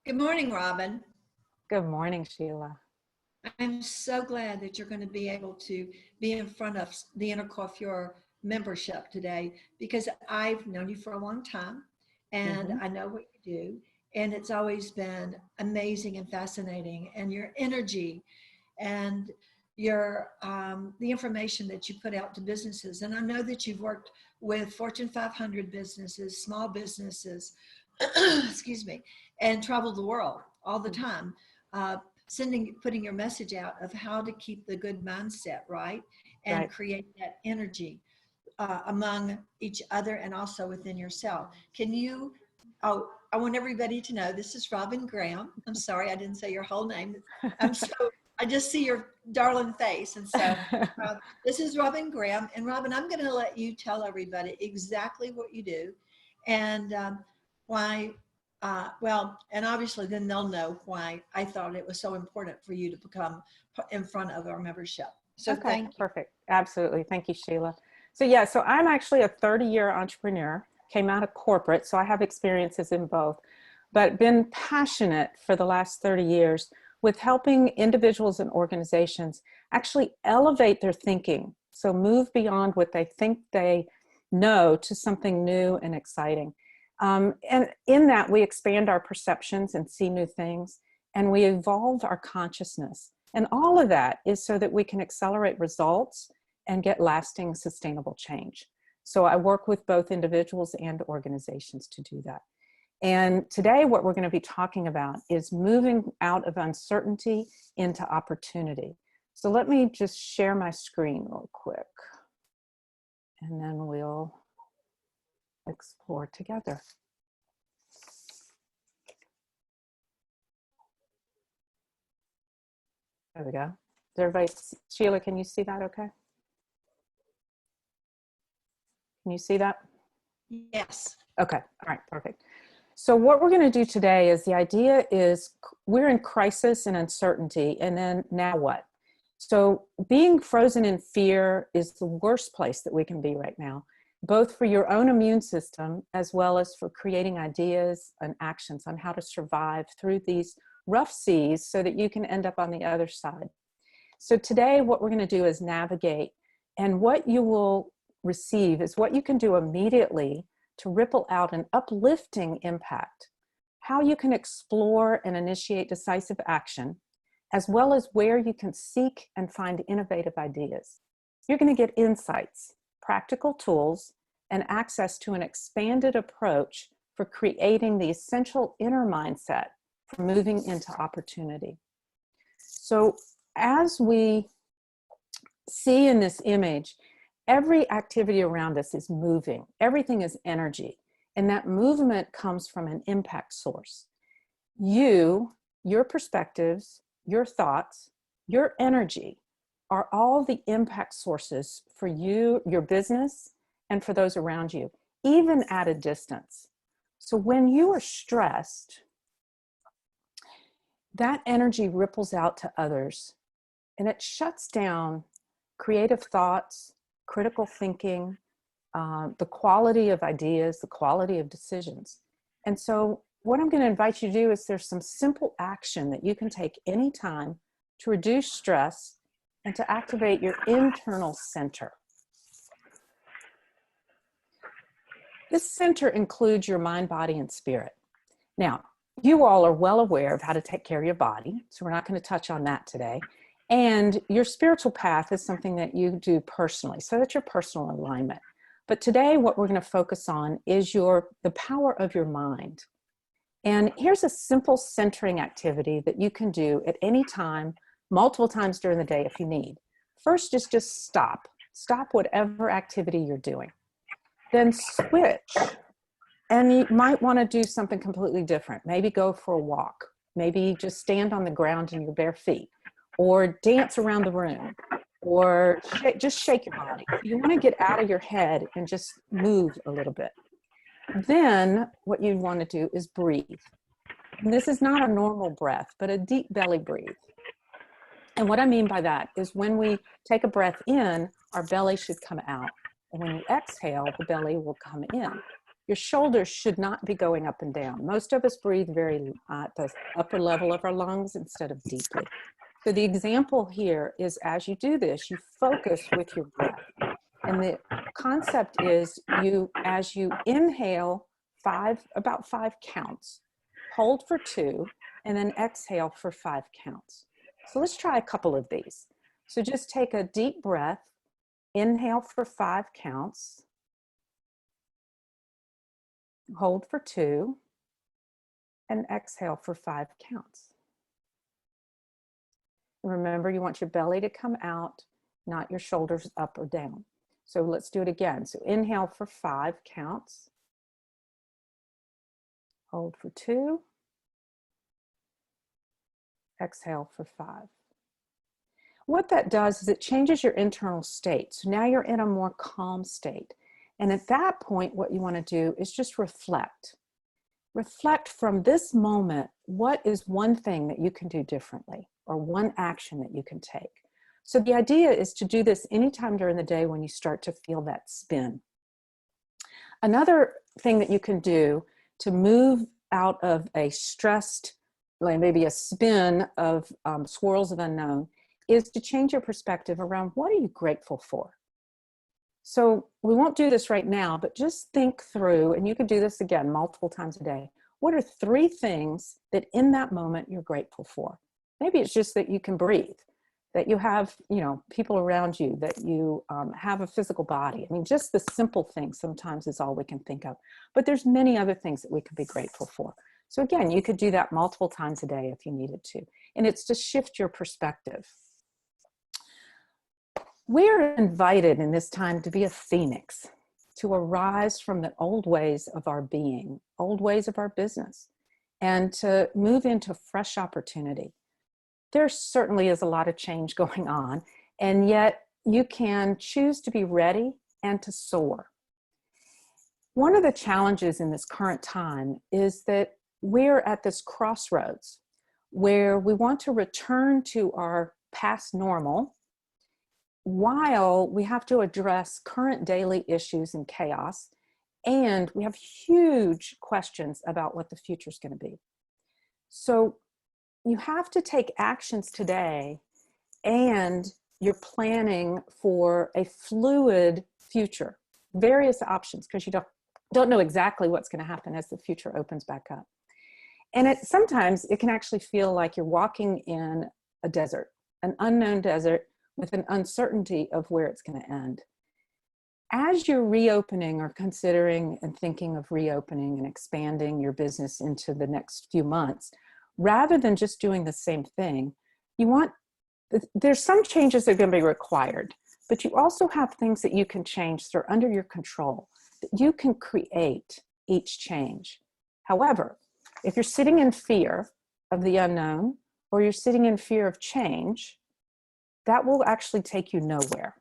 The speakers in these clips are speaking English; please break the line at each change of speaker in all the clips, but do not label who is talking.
Good morning, Robin.
Good morning, Sheila.
I'm so glad that you're going to be able to be in front of the Intercoiffure membership today because I've known you for a long time and
Hmm.
I know what you do. And it's always been amazing and fascinating. And your energy and your the information that you put out to businesses. And I know that you've worked with Fortune 500 businesses, small businesses, excuse me, and traveled the world all the time, putting your message out of how to keep the good mindset, right, and
Right.
create that energy among each other and also within yourself. Can you? Oh, I want everybody to know this is Robin Graham. I'm sorry I didn't say your whole name. I'm so I just see your darling face, and so uh, this is Robin Graham. And Robin, I'm going to let you tell everybody exactly what you do, and why. Well, and obviously, then they'll know why I thought it was so important for you to become in front of our membership. So,
Okay,
thank you.
perfect. Absolutely. Thank you, Sheila. So I'm actually a 30-year entrepreneur, came out of corporate, so I have experiences in both, but been passionate for the last 30 years with helping individuals and organizations actually elevate their thinking. So move beyond what they think they know to something new and exciting. And in that, we expand our perceptions and see new things, and we evolve our consciousness. And all of that is so that we can accelerate results and get lasting, sustainable change. So I work with both individuals and organizations to do that. And today, what we're going to be talking about is moving out of uncertainty into opportunity. So let me just share my screen real quick, and then we'll explore together. There we go. Does everybody, Sheila, can you see that okay? Can you see that?
Yes.
Okay, all right, perfect. So what we're going to do today is the idea is we're in crisis and uncertainty, and then now what? So being frozen in fear is the worst place that we can be right now, both for your own immune system as well as for creating ideas and actions on how to survive through these rough seas so that you can end up on the other side. So today what we're going to do is navigate, and what you will receive is what you can do immediately to ripple out an uplifting impact, how you can explore and initiate decisive action, as well as where you can seek and find innovative ideas. You're going to get insights, practical tools, and access to an expanded approach for creating the essential inner mindset for moving into opportunity. So as we see in this image, every activity around us is moving. Everything is energy. And that movement comes from an impact source. Your perspectives, your thoughts, your energy are all the impact sources for you, your business, and for those around you, even at a distance. So when you are stressed, that energy ripples out to others, and it shuts down creative thoughts, critical thinking, the quality of ideas, the quality of decisions. And so what I'm going to invite you to do is there's some simple action that you can take anytime to reduce stress and to activate your internal center. This center includes your mind, body, and spirit. Now, you all are well aware of how to take care of your body, so we're not going to touch on that today. And your spiritual path is something that you do personally, so that's your personal alignment. But today, what we're going to focus on is the power of your mind. And here's a simple centering activity that you can do at any time, multiple times during the day if you need. First is just stop. Stop whatever activity you're doing. Then switch. And you might want to do something completely different. Maybe go for a walk. Maybe just stand on the ground in your bare feet, or dance around the room, or just shake your body. You want to get out of your head and just move a little bit. Then what you want to do is breathe. And this is not a normal breath, but a deep belly breathe. And what I mean by that is when we take a breath in, our belly should come out. And when you exhale, the belly will come in. Your shoulders should not be going up and down. Most of us breathe very at the upper level of our lungs instead of deeply. So the example here is, as you do this, you focus with your breath. And the concept is, as you inhale about 5 counts, hold for 2, and then exhale for 5 counts. So let's try a couple of these. So just take a deep breath, inhale for 5 counts, hold for 2, and exhale for 5 counts. Remember, you want your belly to come out, not your shoulders up or down. So let's do it again. So inhale for 5 counts, hold for 2, exhale for 5. What that does is it changes your internal state. So now you're in a more calm state. And at that point, what you want to do is just reflect. Reflect from this moment, what is one thing that you can do differently, or one action that you can take? So the idea is to do this anytime during the day when you start to feel that spin. Another thing that you can do to move out of a stressed, like maybe a spin of swirls of unknown, is to change your perspective around what are you grateful for? So we won't do this right now, but just think through, and you could do this again multiple times a day. What are 3 things that in that moment you're grateful for? Maybe it's just that you can breathe, that you have, people around you, that you have a physical body. I mean, just the simple things sometimes is all we can think of. But there's many other things that we could be grateful for. So again, you could do that multiple times a day if you needed to. And it's to shift your perspective. We're invited in this time to be a phoenix, to arise from the old ways of our being, old ways of our business, and to move into fresh opportunity. There certainly is a lot of change going on, and yet you can choose to be ready and to soar. One of the challenges in this current time is that we're at this crossroads where we want to return to our past normal while we have to address current daily issues and chaos, and we have huge questions about what the future is going to be. So you have to take actions today, and you're planning for a fluid future, various options, because you don't know exactly what's going to happen as the future opens back up. And sometimes it can actually feel like you're walking in a desert, an unknown desert, with an uncertainty of where it's going to end. As you're reopening or considering and thinking of reopening and expanding your business into the next few months, rather than just doing the same thing, there's some changes that are going to be required, but you also have things that you can change that are under your control, that you can create each change. However, if you're sitting in fear of the unknown, or you're sitting in fear of change, that will actually take you nowhere.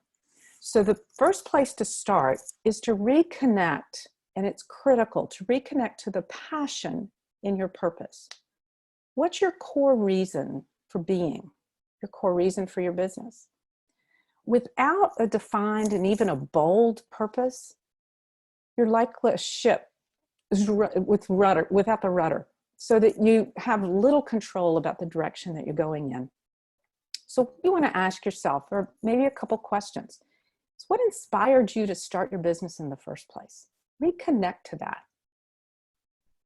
So the first place to start is to reconnect, and it's critical to reconnect to the passion in your purpose. What's your core reason for being, your core reason for your business? Without a defined and even a bold purpose, you're like a ship without the rudder, so that you have little control about the direction that you're going in. So you want to ask yourself, or maybe a couple questions. So what inspired you to start your business in the first place? Reconnect to that.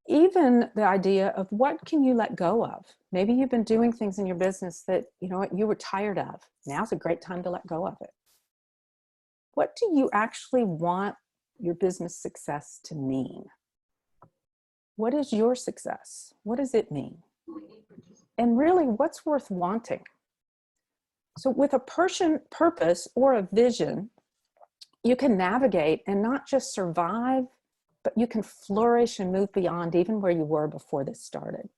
Even the idea of what can you let go of? Maybe you've been doing things in your business that you were tired of. Now's a great time to let go of it. What do you actually want your business success to mean? What is your success? What does it mean? And really, what's worth wanting? So with a purpose or a vision, you can navigate and not just survive, but you can flourish and move beyond even where you were before this started.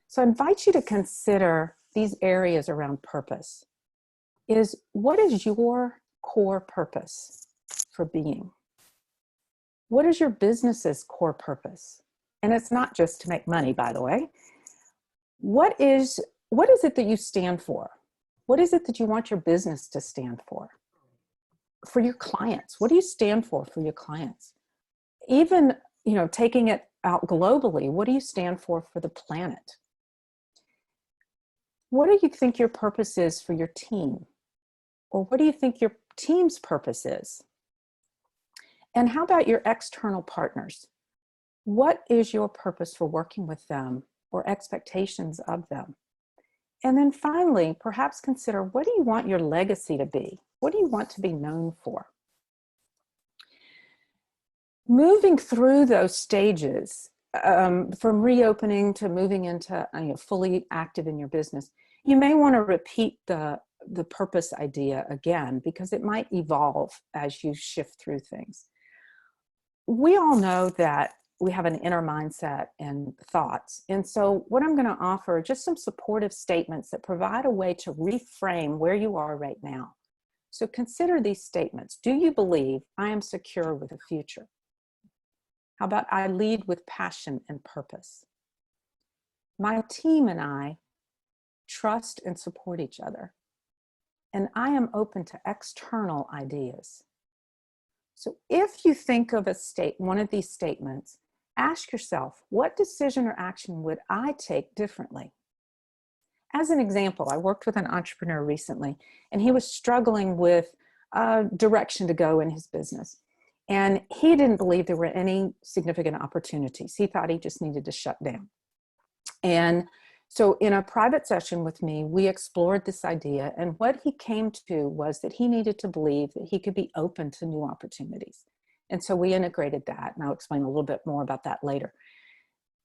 So I invite you to consider these areas around purpose. What is your core purpose for being? What is your business's core purpose? And it's not just to make money, by the way. What is it that you stand for? What is it that you want your business to stand for? For your clients, what do you stand for your clients? even, taking it out globally, what do you stand for the planet? What do you think your purpose is for your team? Or what do you think your team's purpose is? And how about your external partners? What is your purpose for working with them or expectations of them? And then finally, perhaps consider, what do you want your legacy to be? What do you want to be known for? Moving through those stages, from reopening to moving into fully active in your business, you may want to repeat the purpose idea again, because it might evolve as you shift through things. We all know that we have an inner mindset and thoughts. And so what I'm going to offer are just some supportive statements that provide a way to reframe where you are right now. So consider these statements. Do you believe I am secure with a future? How about I lead with passion and purpose? My team and I trust and support each other. And I am open to external ideas. So if you think of one of these statements, ask yourself, what decision or action would I take differently? As an example, I worked with an entrepreneur recently, and he was struggling with direction to go in his business. And he didn't believe there were any significant opportunities. He thought he just needed to shut down. And so in a private session with me, we explored this idea, and what he came to was that he needed to believe that he could be open to new opportunities. And so we integrated that, and I'll explain a little bit more about that later.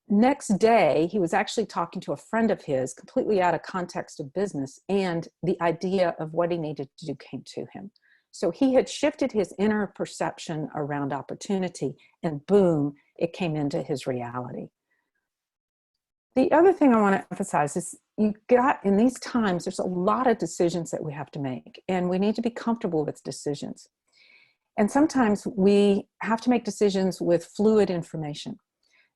Next day, he was actually talking to a friend of his, completely out of context of business, and the idea of what he needed to do came to him. So he had shifted his inner perception around opportunity, and boom, it came into his reality. The other thing I want to emphasize is in these times, there's a lot of decisions that we have to make, and we need to be comfortable with decisions. And sometimes we have to make decisions with fluid information.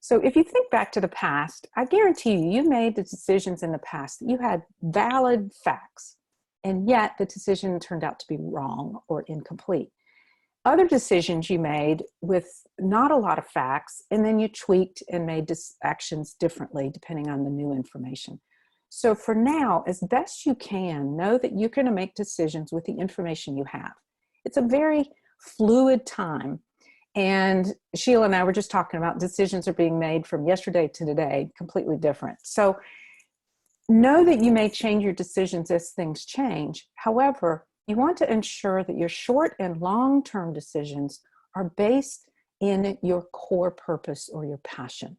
So if you think back to the past, I guarantee you made the decisions in the past that you had valid facts, and yet the decision turned out to be wrong or incomplete. Other decisions you made with not a lot of facts, and then you tweaked and made actions differently depending on the new information. So for now, as best you can, know that you're going to make decisions with the information you have. It's a very fluid time. And Sheila and I were just talking about decisions are being made from yesterday to today, completely different. So know that you may change your decisions as things change. However, you want to ensure that your short and long-term decisions are based in your core purpose or your passion.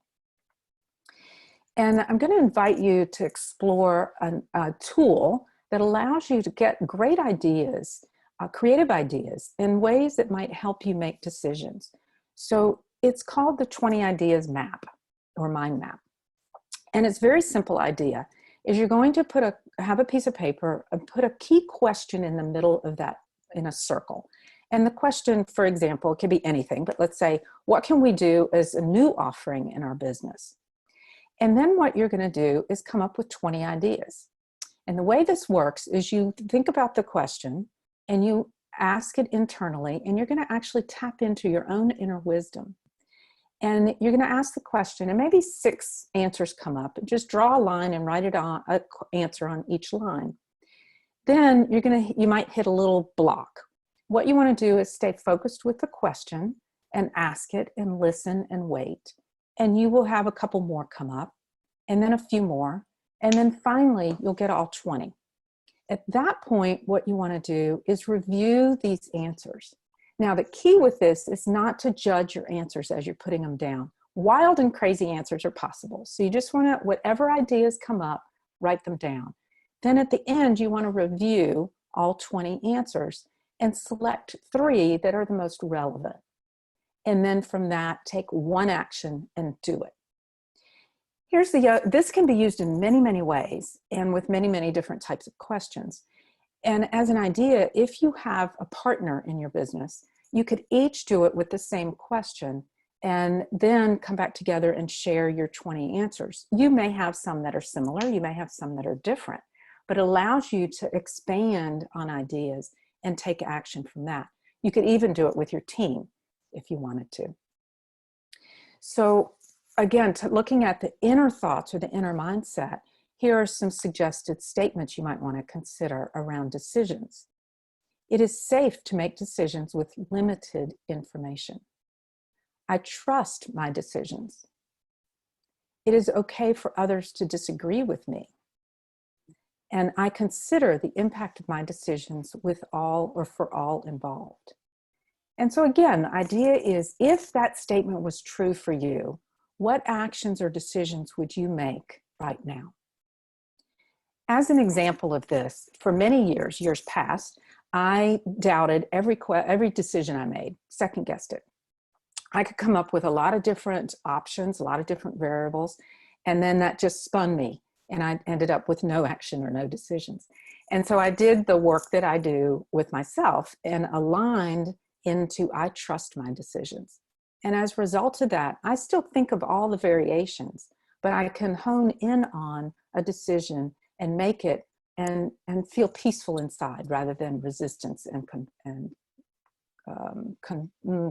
And I'm going to invite you to explore a tool that allows you to get great ideas, creative ideas, in ways that might help you make decisions. So it's called the 20 Ideas Map or Mind Map. And it's a very simple idea. Is you're going to have a piece of paper and put a key question in the middle of that in a circle. And the question, for example, it could be anything, but let's say, what can we do as a new offering in our business? And then what you're going to do is come up with 20 ideas. And the way this works is you think about the question and you ask it internally, and you're going to actually tap into your own inner wisdom. And you're going to ask the question, and maybe 6 answers come up. Just draw a line and write an answer on each line. Then you might hit a little block. What you want to do is stay focused with the question and ask it and listen and wait. And you will have a couple more come up, and then a few more. And then finally, you'll get all 20. At that point, what you want to do is review these answers. Now, the key with this is not to judge your answers as you're putting them down. Wild and crazy answers are possible. So you just want to, whatever ideas come up, write them down. Then at the end, you want to review all 20 answers and select 3 that are the most relevant. And then from that, take one action and do it. Here's this can be used in many, many ways and with many, many different types of questions. And as an idea, if you have a partner in your business, you could each do it with the same question and then come back together and share your 20 answers. You may have some that are similar, you may have some that are different, but it allows you to expand on ideas and take action from that. You could even do it with your team if you wanted to. So again, looking at the inner thoughts or the inner mindset, here are some suggested statements you might want to consider around decisions. It is safe to make decisions with limited information. I trust my decisions. It is okay for others to disagree with me. And I consider the impact of my decisions with all or for all involved. And so again, the idea is, if that statement was true for you, what actions or decisions would you make right now? As an example of this, for many years past, I doubted every decision I made, second guessed it. I could come up with a lot of different options, a lot of different variables, and then that just spun me, and I ended up with no action or no decisions. And so I did the work that I do with myself and aligned into I trust my decisions. And as a result of that, I still think of all the variations, but I can hone in on a decision and make it and feel peaceful inside rather than resistance and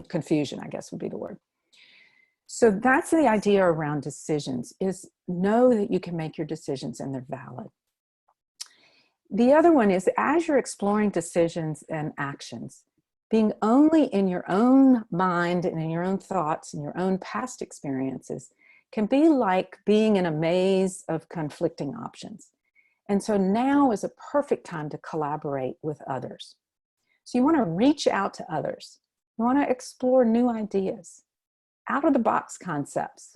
confusion, I guess would be the word. So that's the idea around decisions, is know that you can make your decisions and they're valid. The other one is, as you're exploring decisions and actions, being only in your own mind and in your own thoughts and your own past experiences can be like being in a maze of conflicting options. And so now is a perfect time to collaborate with others. So you want to reach out to others. You want to explore new ideas, out of the box concepts,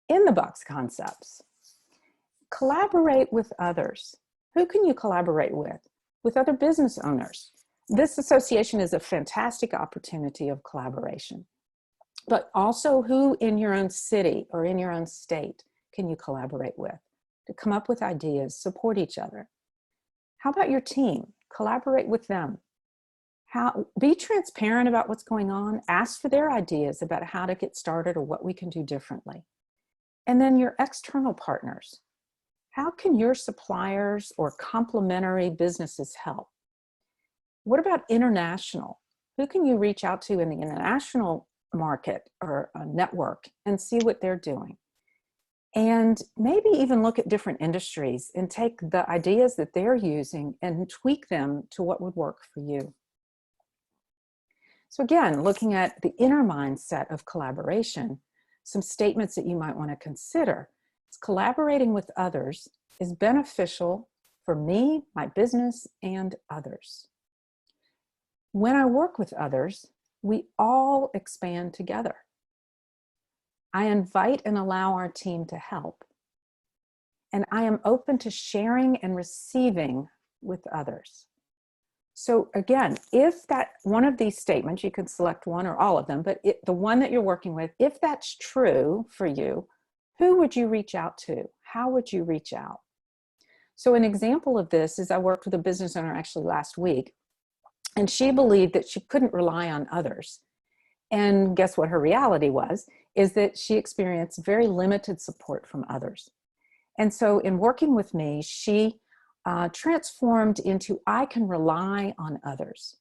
in the box concepts. Collaborate with others. Who can you collaborate with? With other business owners. This association is a fantastic opportunity of collaboration. But also, who in your own city or in your own state can you collaborate with to come up with ideas, support each other? How about your team? Collaborate with them. Be transparent about what's going on. Ask for their ideas about how to get started or what we can do differently. And then your external partners. How can your suppliers or complementary businesses help? What about international? Who can you reach out to in the international market or a network and see what they're doing? And maybe even look at different industries and take the ideas that they're using and tweak them to what would work for you. So again, looking at the inner mindset of collaboration, some statements that you might want to consider is collaborating with others is beneficial for me, my business, and others. When I work with others, we all expand together. I invite and allow our team to help. And I am open to sharing and receiving with others. So again, if that one of these statements, you can select one or all of them, but the one that you're working with, if that's true for you, who would you reach out to? How would you reach out? So an example of this is I worked with a business owner actually last week, and she believed that she couldn't rely on others. And guess what her reality was, is that she experienced very limited support from others. And so in working with me, she transformed into, I can rely on others.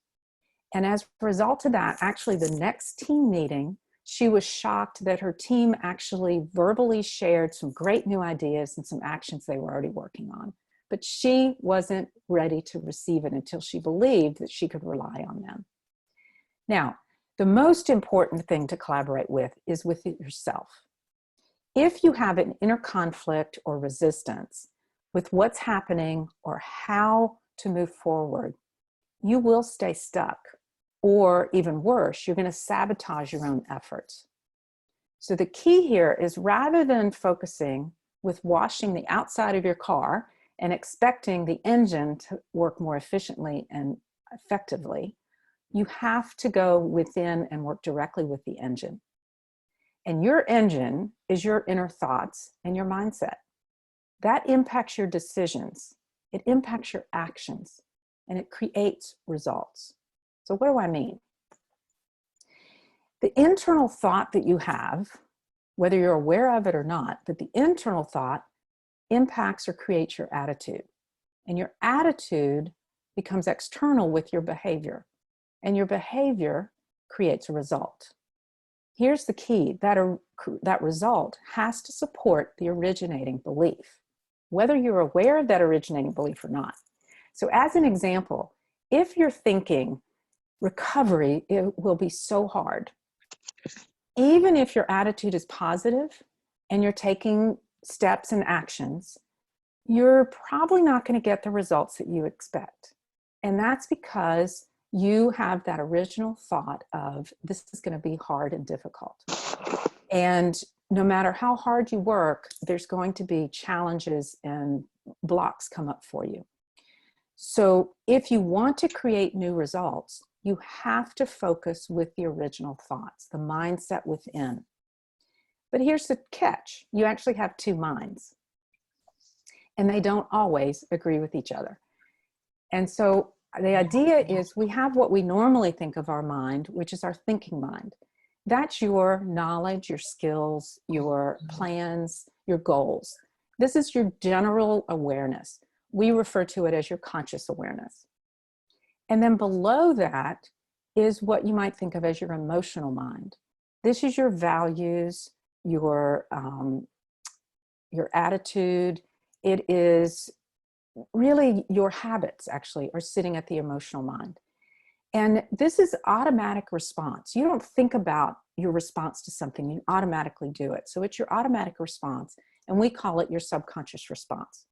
And as a result of that, actually the next team meeting, she was shocked that her team actually verbally shared some great new ideas and some actions they were already working on. But she wasn't ready to receive it until she believed that she could rely on them. Now, the most important thing to collaborate with is with yourself. If you have an inner conflict or resistance with what's happening or how to move forward, you will stay stuck, or even worse, you're going to sabotage your own efforts. So the key here is, rather than focusing with washing the outside of your car and expecting the engine to work more efficiently and effectively, you have to go within and work directly with the engine. And your engine is your inner thoughts and your mindset. That impacts your decisions, it impacts your actions, and it creates results. So what do I mean? The internal thought that you have, whether you're aware of it or not, but the internal thought impacts or creates your attitude. And your attitude becomes external with your behavior. And your behavior creates a result. here's the key, that result has to support the originating belief, whether you're aware of that originating belief or not. So as an example, if you're thinking recovery, it will be so hard, even if your attitude is positive and you're taking steps and actions, you're probably not going to get the results that you expect. And that's because you have that original thought of this is going to be hard and difficult. And no matter how hard you work, there's going to be challenges and blocks come up for you. So if you want to create new results, you have to focus with the original thoughts, the mindset within. But here's the catch. You actually have two minds, and they don't always agree with each other. And so the idea is we have what we normally think of our mind, which is our thinking mind. That's your knowledge, your skills, your plans, your goals. This is your general awareness. We refer to it as your conscious awareness. And then below that is what you might think of as your emotional mind. This is your values, your attitude. It is really your habits actually are sitting at the emotional mind. And this is automatic response. You don't think about your response to something, you automatically do it. So it's your automatic response, and we call it your subconscious response.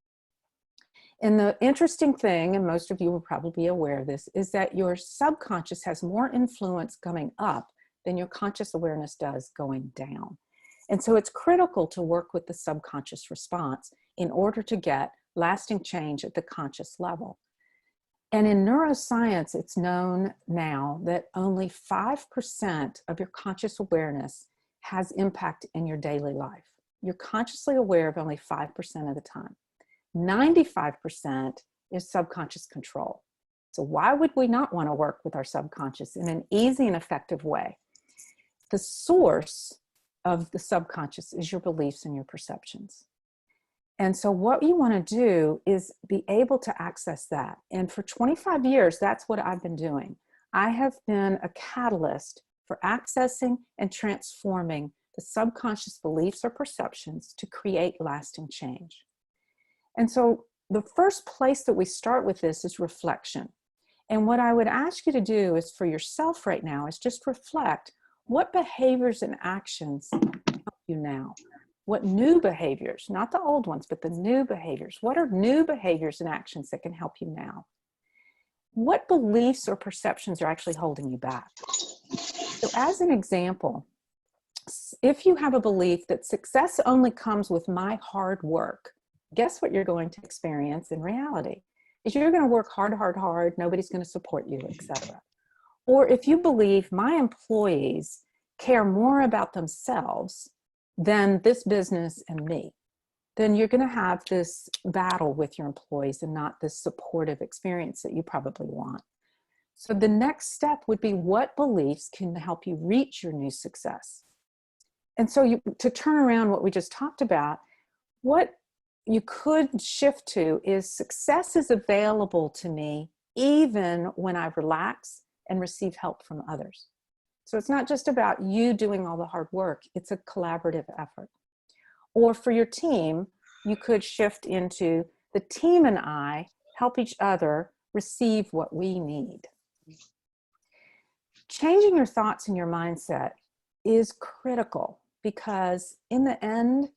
And the interesting thing, and most of you will probably be aware of this, is that your subconscious has more influence coming up than your conscious awareness does going down. And so it's critical to work with the subconscious response in order to get lasting change at the conscious level. And in neuroscience, it's known now that only 5% of your conscious awareness has impact in your daily life. You're consciously aware of only 5% of the time. 95% is subconscious control. So why would we not want to work with our subconscious in an easy and effective way? The source of the subconscious is your beliefs and your perceptions. And so what you want to do is be able to access that. And for 25 years, that's what I've been doing. I have been a catalyst for accessing and transforming the subconscious beliefs or perceptions to create lasting change. And so the first place that we start with this is reflection. And what I would ask you to do is for yourself right now is just reflect what behaviors and actions help you now. What new behaviors, not the old ones, but the new behaviors. What are new behaviors and actions that can help you now? What beliefs or perceptions are actually holding you back? So as an example, if you have a belief that success only comes with my hard work, guess what you're going to experience in reality? Is you're going to work hard, nobody's going to support you, etc. Or if you believe my employees care more about themselves than this business and me, then you're going to have this battle with your employees and not this supportive experience that you probably want. So the next step would be what beliefs can help you reach your new success? And so to turn around what we just talked about, what you could shift to is success is available to me even when I relax and receive help from others. So it's not just about you doing all the hard work, it's a collaborative effort. Or for your team, you could shift into the team and I help each other receive what we need. Changing your thoughts and your mindset is critical because in the end,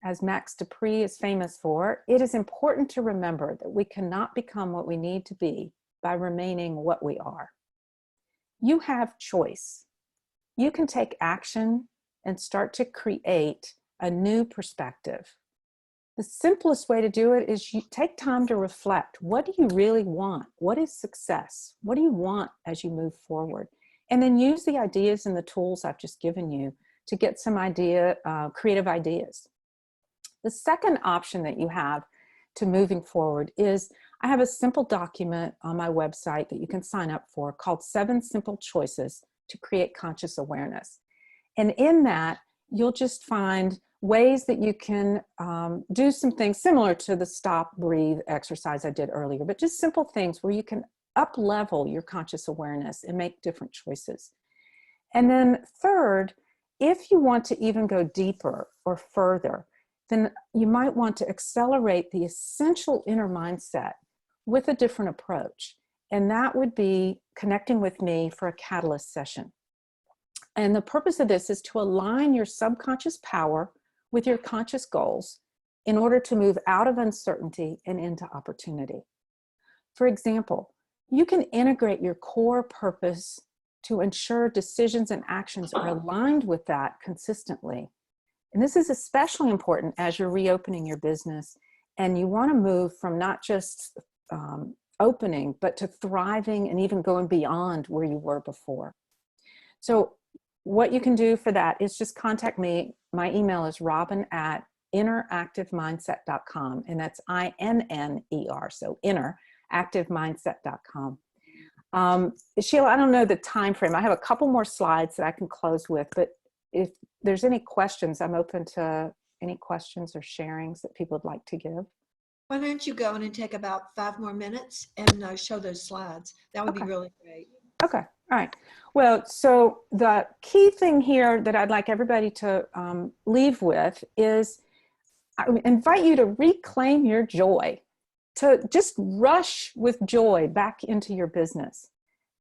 as Max Dupree is famous for, it is important to remember that we cannot become what we need to be by remaining what we are. You have choice. You can take action and start to create a new perspective. The simplest way to do it is you take time to reflect. What do you really want? What is success? What do you want as you move forward? And then use the ideas and the tools I've just given you to get some creative ideas. The second option that you have to moving forward is I have a simple document on my website that you can sign up for called 7 Simple Choices to Create Conscious Awareness. And in that, you'll just find ways that you can do some things similar to the stop, breathe exercise I did earlier, but just simple things where you can up-level your conscious awareness and make different choices. And then third if you want to even go deeper or further, then you might want to accelerate the essential inner mindset with a different approach. And that would be connecting with me for a catalyst session. And the purpose of this is to align your subconscious power with your conscious goals in order to move out of uncertainty and into opportunity. For example, you can integrate your core purpose to ensure decisions and actions are aligned with that consistently. And this is especially important as you're reopening your business and you want to move from not just opening, but to thriving and even going beyond where you were before. So what you can do for that is just contact me. My email is robin@interactivemindset.com, and that's INNER, so interactivemindset.com. Sheila, I don't know the time frame. I have a couple more slides that I can close with, but if there's any questions, I'm open to any questions or sharings that people would like to give.
Why don't you go in and take about 5 more minutes and show those slides? That would be really great.
Okay. All right. Well, so the key thing here that I'd like everybody to leave with is I invite you to reclaim your joy, to just rush with joy back into your business.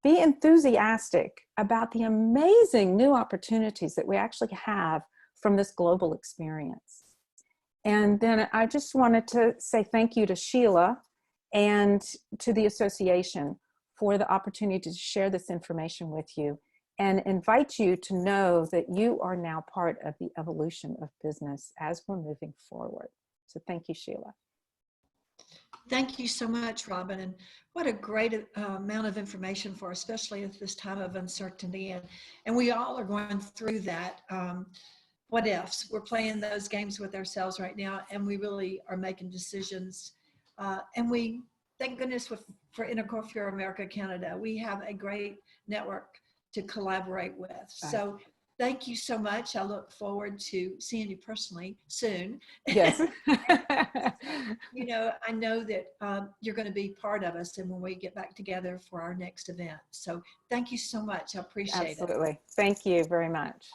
Be enthusiastic about the amazing new opportunities that we actually have from this global experience. And then I just wanted to say thank you to Sheila and to the association for the opportunity to share this information with you and invite you to know that you are now part of the evolution of business as we're moving forward. So thank you, Sheila.
Thank you so much, Robin. And what a great amount of information for, especially at this time of uncertainty. And we all are going through that. What ifs? We're playing those games with ourselves right now, and we really are making decisions. And we, thank goodness for Intercoiffure America Canada, we have a great network to collaborate with. Right. So thank you so much. I look forward to seeing you personally soon.
Yes.
You know, I know that you're going to be part of us and when we get back together for our next event. So thank you so much. I appreciate it.
Absolutely. Thank you very much.